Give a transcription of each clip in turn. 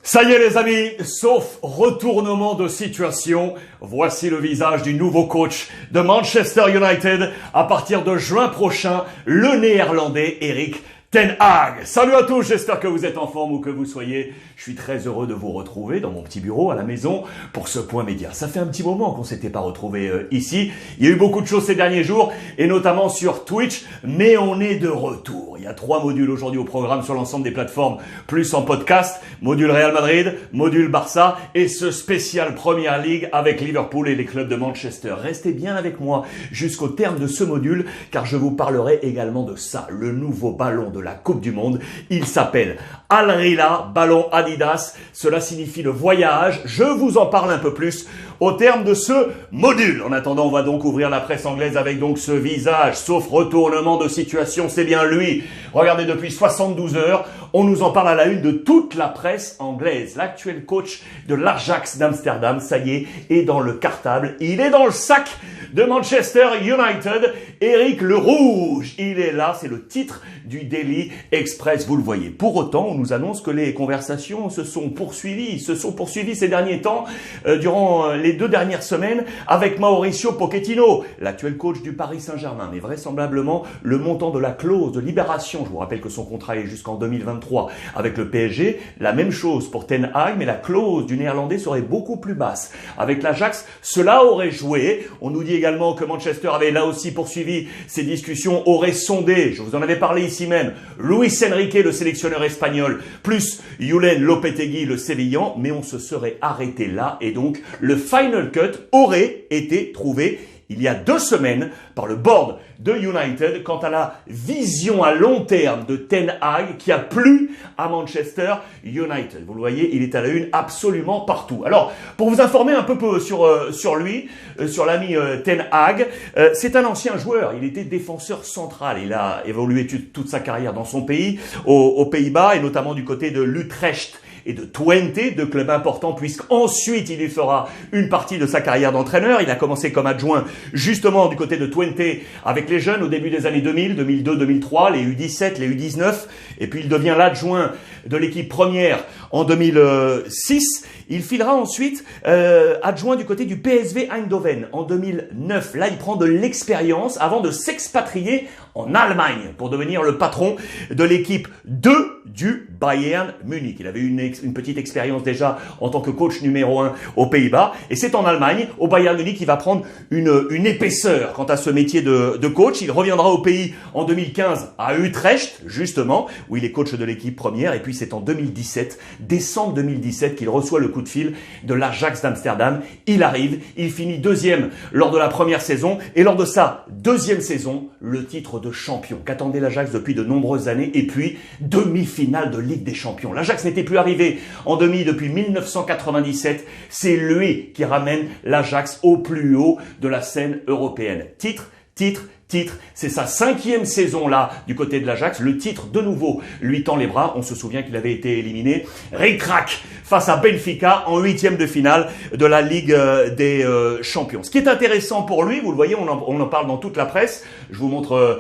Ça y est les amis, sauf retournement de situation, voici le visage du nouveau coach de Manchester United à partir de juin prochain, le néerlandais Erik ten Hag. Salut à tous, j'espère que vous êtes en forme où que vous soyez. Je suis très heureux de vous retrouver dans mon petit bureau à la maison pour ce point média. Ça fait un petit moment qu'on s'était pas retrouvé ici. Il y a eu beaucoup de choses ces derniers jours et notamment sur Twitch, mais on est de retour. Il y a 3 modules aujourd'hui au programme sur l'ensemble des plateformes, plus en podcast. Module Real Madrid, module Barça et ce spécial Premier League avec Liverpool et les clubs de Manchester. Restez bien avec moi jusqu'au terme de ce module car je vous parlerai également de ça, le nouveau ballon de la Coupe du Monde. Il s'appelle Al Rihla, ballon Adidas. Cela signifie le voyage. Je vous en parle un peu plus au terme de ce module. En attendant, on va donc ouvrir la presse anglaise avec donc ce visage, sauf retournement de situation, c'est bien lui. Regardez, depuis 72 heures, on nous en parle à la une de toute la presse anglaise. L'actuel coach de l'Ajax d'Amsterdam, ça y est dans le cartable. Il est dans le sac de Manchester United. Eric le Rouge, il est là, c'est le titre du Daily Express, vous le voyez. Pour autant, on nous annonce que les conversations se sont poursuivies ces derniers temps, durant les 2 dernières semaines, avec Mauricio Pochettino, l'actuel coach du Paris Saint-Germain. Mais vraisemblablement, le montant de la clause de libération, je vous rappelle que son contrat est jusqu'en 2023 avec le PSG, la même chose pour Ten Hag, mais la clause du Néerlandais serait beaucoup plus basse. Avec l'Ajax, cela aurait joué. On nous dit également que Manchester avait là aussi poursuivi ses discussions, aurait sondé, je vous en avais parlé ici même, Luis Enrique, le sélectionneur espagnol, plus Julen Lopetegui, le Sévillan, mais on se serait arrêté là et donc le final cut aurait été trouvé il y a 2 semaines par le board de United quant à la vision à long terme de Ten Hag qui a plu à Manchester United. Vous le voyez, il est à la une absolument partout. Alors, pour vous informer un peu sur lui, sur l'ami Ten Hag, c'est un ancien joueur. Il était défenseur central. Il a évolué toute sa carrière dans son pays, aux Pays-Bas et notamment du côté de l'Utrecht et de Twente, 2 clubs importants, puisqu'ensuite il y fera une partie de sa carrière d'entraîneur. Il a commencé comme adjoint justement du côté de Twente avec les jeunes au début des années 2000, 2002, 2003, les U17, les U19, et puis il devient l'adjoint de l'équipe première en 2006. Il filera ensuite adjoint du côté du PSV Eindhoven en 2009. Là, il prend de l'expérience avant de s'expatrier en Allemagne pour devenir le patron de l'équipe 2 du Bayern Munich. Il avait eu une petite expérience déjà en tant que coach numéro 1 aux Pays-Bas. Et c'est en Allemagne, au Bayern Munich, qu'il va prendre une épaisseur quant à ce métier de coach. Il reviendra au pays en 2015 à Utrecht, justement, où il est coach de l'équipe première. Et puis c'est en 2017, décembre 2017, qu'il reçoit le coup de fil de l'Ajax d'Amsterdam. Il arrive, il finit 2e lors de la première saison. Et lors de sa 2e saison, le titre de champion qu'attendait l'Ajax depuis de nombreuses années. Et puis, demi-finale de Ligue des Champions. L'Ajax n'était plus arrivé en demi depuis 1997. C'est lui qui ramène l'Ajax au plus haut de la scène européenne. Titre. C'est sa 5e saison là du côté de l'Ajax. Le titre de nouveau lui tend les bras. On se souvient qu'il avait été éliminé ric-rac face à Benfica en 8e de finale de la Ligue des Champions. Ce qui est intéressant pour lui, vous le voyez, on en parle dans toute la presse. Je vous montre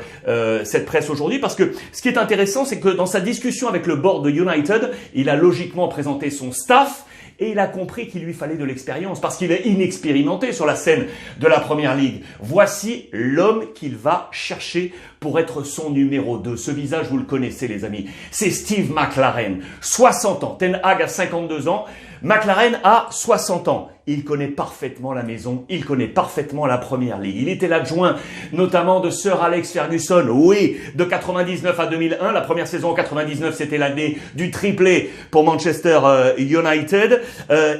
cette presse aujourd'hui parce que ce qui est intéressant, c'est que dans sa discussion avec le board de United, il a logiquement présenté son staff. Et il a compris qu'il lui fallait de l'expérience parce qu'il est inexpérimenté sur la scène de la Première Ligue. Voici l'homme qu'il va chercher pour être son numéro 2. Ce visage, vous le connaissez les amis. C'est Steve McClaren. 60 ans. Ten Hag a 52 ans. McClaren a 60 ans. Il connaît parfaitement la maison, il connaît parfaitement la Première Ligue. Il était l'adjoint notamment de Sir Alex Ferguson, oui, de 99 à 2001. La première saison en 99, c'était l'année du triplé pour Manchester United.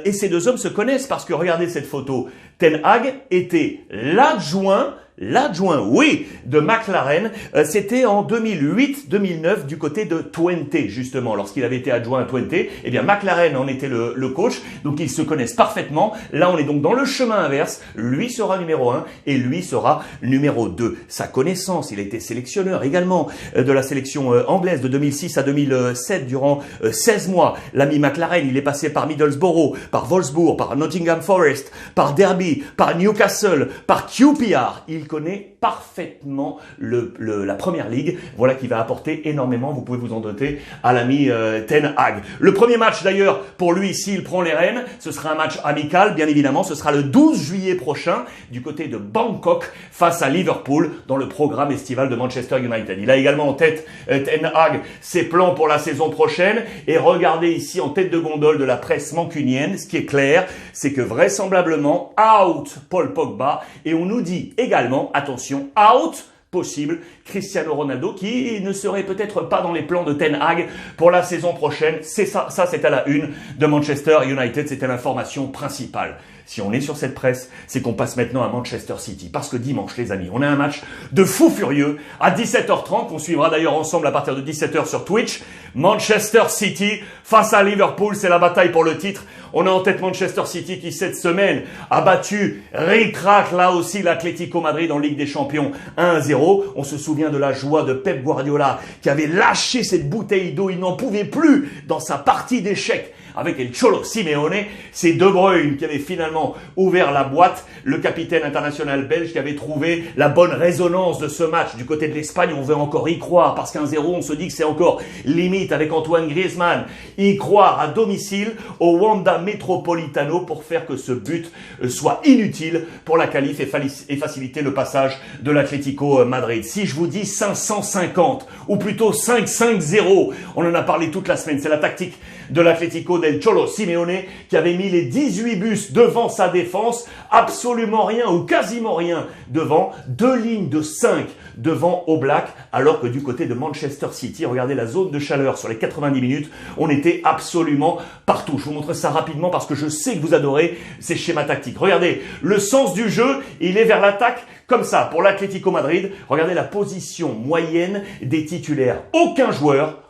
Et ces 2 hommes se connaissent parce que regardez cette photo. Ten Hag était l'adjoint, oui, de McClaren. C'était en 2008-2009 du côté de Twente, justement. Lorsqu'il avait été adjoint à Twente, eh bien, McClaren en était le coach. Donc, ils se connaissent parfaitement. Là, on est donc dans le chemin inverse. Lui sera numéro 1 et lui sera numéro 2. Sa connaissance, il a été sélectionneur également de la sélection anglaise de 2006 à 2007 durant 16 mois. L'ami McClaren, il est passé par Middlesbrough, par Wolfsburg, par Nottingham Forest, par Derby, par Newcastle, par QPR. Il connaît parfaitement la Première Ligue. Voilà qui va apporter énormément, vous pouvez vous en doter, à l'ami Ten Hag. Le premier match d'ailleurs, pour lui ici, il prend les rênes. Ce sera un match amical, bien évidemment. Ce sera le 12 juillet prochain, du côté de Bangkok, face à Liverpool, dans le programme estival de Manchester United. Il a également en tête, Ten Hag, ses plans pour la saison prochaine. Et regardez ici, en tête de gondole de la presse mancunienne, ce qui est clair, c'est que vraisemblablement, out Paul Pogba. Et on nous dit également, attention, out possible, Cristiano Ronaldo, qui ne serait peut-être pas dans les plans de Ten Hag pour la saison prochaine. C'est ça c'est à la une de Manchester United, c'était l'information principale. Si on est sur cette presse, c'est qu'on passe maintenant à Manchester City. Parce que dimanche, les amis, on a un match de fou furieux à 17h30, qu'on suivra d'ailleurs ensemble à partir de 17h sur Twitch. Manchester City face à Liverpool, c'est la bataille pour le titre. On a en tête Manchester City qui, cette semaine, a battu ric-rac, là aussi, l'Atlético Madrid en Ligue des Champions 1-0. On se souvient de la joie de Pep Guardiola qui avait lâché cette bouteille d'eau. Il n'en pouvait plus dans sa partie d'échecs avec El Cholo Simeone. C'est De Bruyne qui avait finalement ouvert la boîte. Le capitaine international belge qui avait trouvé la bonne résonance de ce match. Du côté de l'Espagne, on veut encore y croire parce qu'un 0, on se dit que c'est encore limite avec Antoine Griezmann. Y croire à domicile au Wanda Metropolitano pour faire que ce but soit inutile pour la qualif et faciliter le passage de l'Atlético Madrid. Si je vous dis 550 ou plutôt 5-5-0, on en a parlé toute la semaine. C'est la tactique de l'Atlético del Cholo Simeone qui avait mis les 18 bus devant sa défense, absolument rien ou quasiment rien devant, 2 lignes de 5 devant Oblak, alors que du côté de Manchester City, regardez la zone de chaleur sur les 90 minutes, on était absolument partout. Je vous montre ça rapidement parce que je sais que vous adorez ces schémas tactiques. Regardez, le sens du jeu, il est vers l'attaque comme ça pour l'Atlético Madrid. Regardez la position moyenne des titulaires. Aucun joueur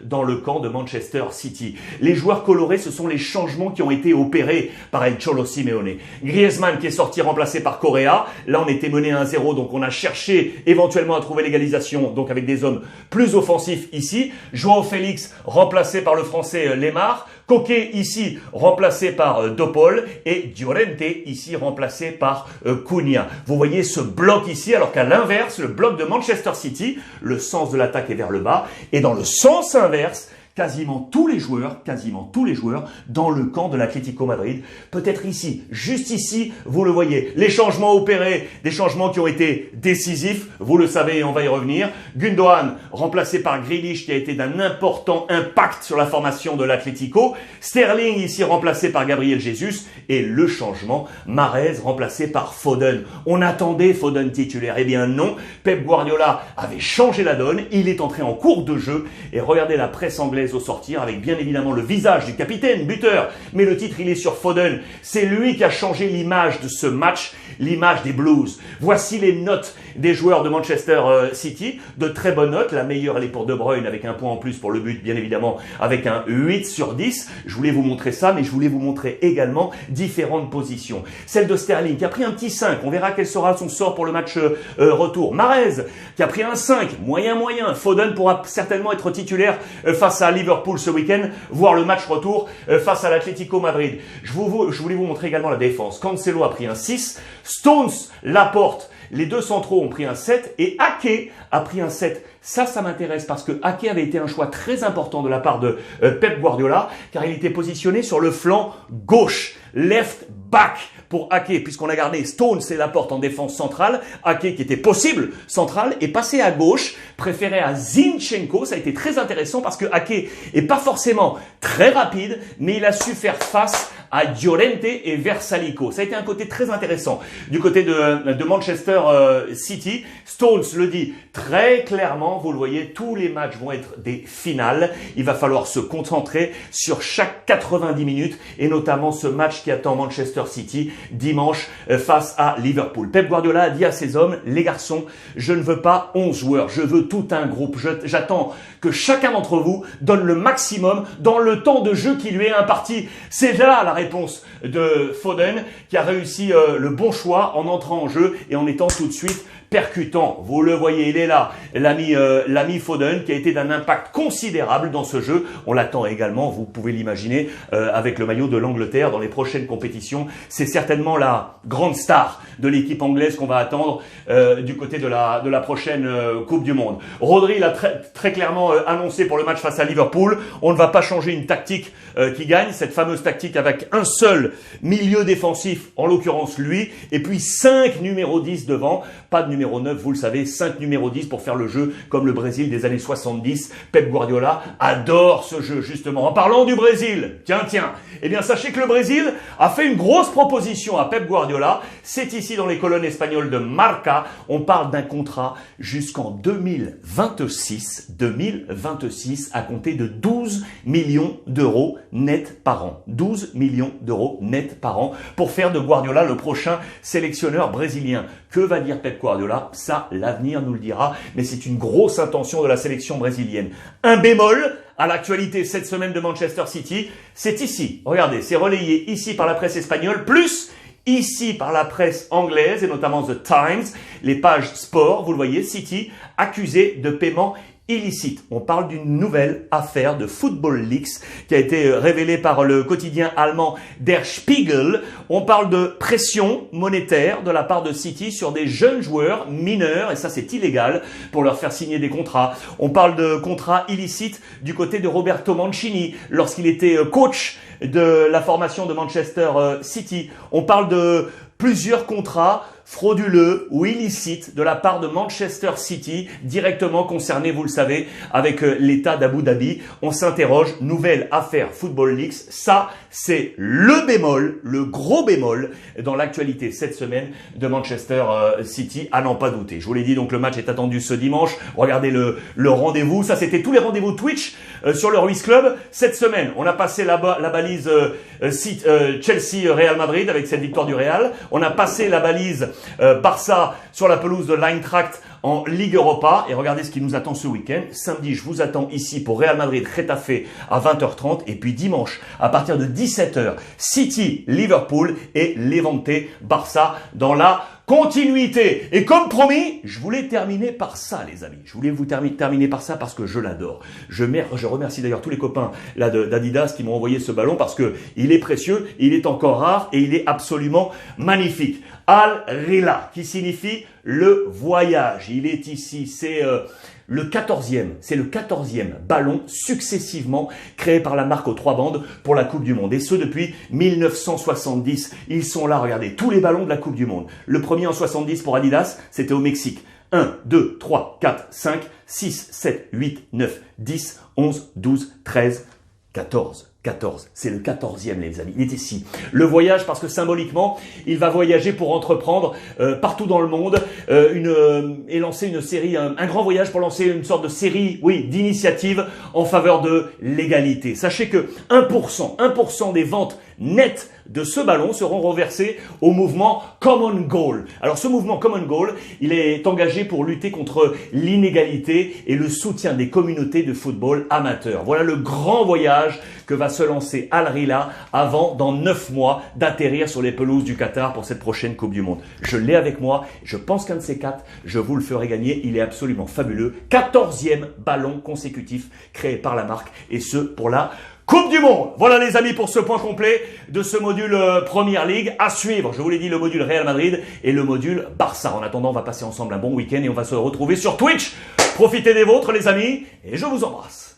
dans le camp de Manchester City. Les joueurs colorés, ce sont les changements qui ont été opérés par El Cholo Simeone. Griezmann qui est sorti remplacé par Correa. Là, on était mené 1-0, donc on a cherché éventuellement à trouver l'égalisation, donc avec des hommes plus offensifs ici. João Félix remplacé par le français Lemar. Koké ici remplacé par De Paul et Llorente ici remplacé par Cunha. Vous voyez ce bloc ici, alors qu'à l'inverse, le bloc de Manchester City, le sens de l'attaque est vers le bas. Et dans le sens inverse, quasiment tous les joueurs dans le camp de l'Atlético Madrid. Peut-être ici, juste ici, vous le voyez. Les changements opérés, des changements qui ont été décisifs, vous le savez et on va y revenir. Gundogan, remplacé par Grealish, qui a été d'un important impact sur la formation de l'Atlético. Sterling, ici, remplacé par Gabriel Jesus. Et le changement, Mahrez, remplacé par Foden. On attendait Foden titulaire. Eh bien non, Pep Guardiola avait changé la donne. Il est entré en cours de jeu. Et regardez la presse anglaise au sortir avec bien évidemment le visage du capitaine, buteur. Mais le titre, il est sur Foden. C'est lui qui a changé l'image de ce match, l'image des Blues. Voici les notes des joueurs de Manchester City. De très bonnes notes. La meilleure, elle est pour De Bruyne avec un point en plus pour le but, bien évidemment, avec un 8 sur 10. Je voulais vous montrer ça, mais je voulais vous montrer également différentes positions. Celle de Sterling qui a pris un petit 5. On verra quel sera son sort pour le match retour. Mahrez qui a pris un 5. Moyen. Foden pourra certainement être titulaire face à Liverpool ce week-end, voire le match retour face à l'Atlético Madrid. Je voulais vous montrer également la défense. Cancelo a pris un 6. Stones, Laporte, les deux centraux ont pris un 7 et Ake a pris un 7. Ça m'intéresse parce que Ake avait été un choix très important de la part de Pep Guardiola car il était positionné sur le flanc gauche, left back pour Ake, puisqu'on a gardé Stones et Laporte en défense centrale. Ake, qui était possible central, est passé à gauche, préféré à Zinchenko. Ça a été très intéressant parce que Ake est pas forcément très rapide, mais il a su faire face à Llorente et Versalico. Ça a été un côté très intéressant. Du côté de Manchester City, Stones le dit très clairement, vous le voyez, tous les matchs vont être des finales. Il va falloir se concentrer sur chaque 90 minutes et notamment ce match qui attend Manchester City dimanche face à Liverpool. Pep Guardiola a dit à ses hommes, les garçons, je ne veux pas 11 joueurs, je veux tout un groupe. J'attends que chacun d'entre vous donne le maximum dans le temps de jeu qui lui est imparti. C'est là la réponse de Foden qui a réussi le bon choix en entrant en jeu et en étant tout de suite percutant. Vous le voyez, il est là, l'ami Foden, qui a été d'un impact considérable dans ce jeu. On l'attend également, vous pouvez l'imaginer, avec le maillot de l'Angleterre dans les prochaines compétitions. C'est certainement la grande star de l'équipe anglaise qu'on va attendre du côté de la prochaine Coupe du Monde. Rodri l'a très clairement annoncé pour le match face à Liverpool. On ne va pas changer une tactique qui gagne, cette fameuse tactique avec un seul milieu défensif, en l'occurrence lui, et puis 5 numéros 10 devant, pas de numéro 9, vous le savez, 5 numéros 10 pour faire le jeu comme le Brésil des années 70. Pep Guardiola adore ce jeu, justement. En parlant du Brésil, tiens, eh bien sachez que le Brésil a fait une grosse proposition à Pep Guardiola. C'est ici dans les colonnes espagnoles de Marca. On parle d'un contrat jusqu'en 2026 à compter de 12 millions d'euros net par an. 12 millions d'euros net par an pour faire de Guardiola le prochain sélectionneur brésilien. Que va dire Pep Guardiola? Ça, l'avenir nous le dira, mais c'est une grosse intention de la sélection brésilienne. Un bémol à l'actualité cette semaine de Manchester City, c'est ici. Regardez, c'est relayé ici par la presse espagnole, plus ici par la presse anglaise et notamment The Times, les pages sport, vous le voyez, City accusé de paiement illicite. On parle d'une nouvelle affaire de Football Leaks qui a été révélée par le quotidien allemand Der Spiegel. On parle de pression monétaire de la part de City sur des jeunes joueurs mineurs, et ça c'est illégal, pour leur faire signer des contrats. On parle de contrats illicites du côté de Roberto Mancini lorsqu'il était coach de la formation de Manchester City. On parle de plusieurs contrats frauduleux ou illicites de la part de Manchester City, directement concernés, vous le savez, avec l'État d'Abu Dhabi. On s'interroge, nouvelle affaire Football Leaks. Ça, c'est le bémol, le gros bémol dans l'actualité cette semaine de Manchester City, à n'en pas douter. Je vous l'ai dit, donc le match est attendu ce dimanche. Regardez le rendez-vous. Ça, c'était tous les rendez-vous Twitch sur le Ruiz Club. Cette semaine, on a passé la balise Chelsea-Real Madrid avec cette victoire du Real. On a passé la balise Barça sur la pelouse de l'Eintracht en Ligue Europa. Et regardez ce qui nous attend ce week-end. Samedi, je vous attends ici pour Real Madrid-Getafe à 20h30. Et puis dimanche, à partir de 17h, City-Liverpool et Levante-Barça dans la continuité. Et comme promis, je voulais terminer par ça, les amis. Je voulais vous terminer par ça parce que je l'adore. Je remercie d'ailleurs tous les copains là d'Adidas qui m'ont envoyé ce ballon parce que il est précieux, il est encore rare et il est absolument magnifique. Al Rila, qui signifie le voyage. Il est ici, c'est le 14e ballon successivement créé par la marque aux 3 bandes pour la Coupe du Monde. Et ce, depuis 1970. Ils sont là, regardez, tous les ballons de la Coupe du Monde. Le premier en 70 pour Adidas, c'était au Mexique. 1, 2, 3, 4, 5, 6, 7, 8, 9, 10, 11, 12, 13, 14. C'est le 14e, les amis. Il est ici. Le voyage, parce que symboliquement, il va voyager pour entreprendre partout dans le monde et lancer une série, un grand voyage pour lancer une sorte de série, d'initiative en faveur de l'égalité. Sachez que 1% des ventes nettes de ce ballon seront reversés au mouvement Common Goal. Alors ce mouvement Common Goal, il est engagé pour lutter contre l'inégalité et le soutien des communautés de football amateurs. Voilà le grand voyage que va se lancer Al Rila avant, dans 9 mois, d'atterrir sur les pelouses du Qatar pour cette prochaine Coupe du Monde. Je l'ai avec moi, je pense qu'un de ces 4, je vous le ferai gagner. Il est absolument fabuleux. 14e ballon consécutif créé par la marque, et ce pour la Coupe du Monde. Voilà les amis pour ce point complet de ce module Premier League. À suivre, je vous l'ai dit, le module Real Madrid et le module Barça. En attendant, on va passer ensemble un bon week-end et on va se retrouver sur Twitch. Profitez des vôtres les amis et je vous embrasse.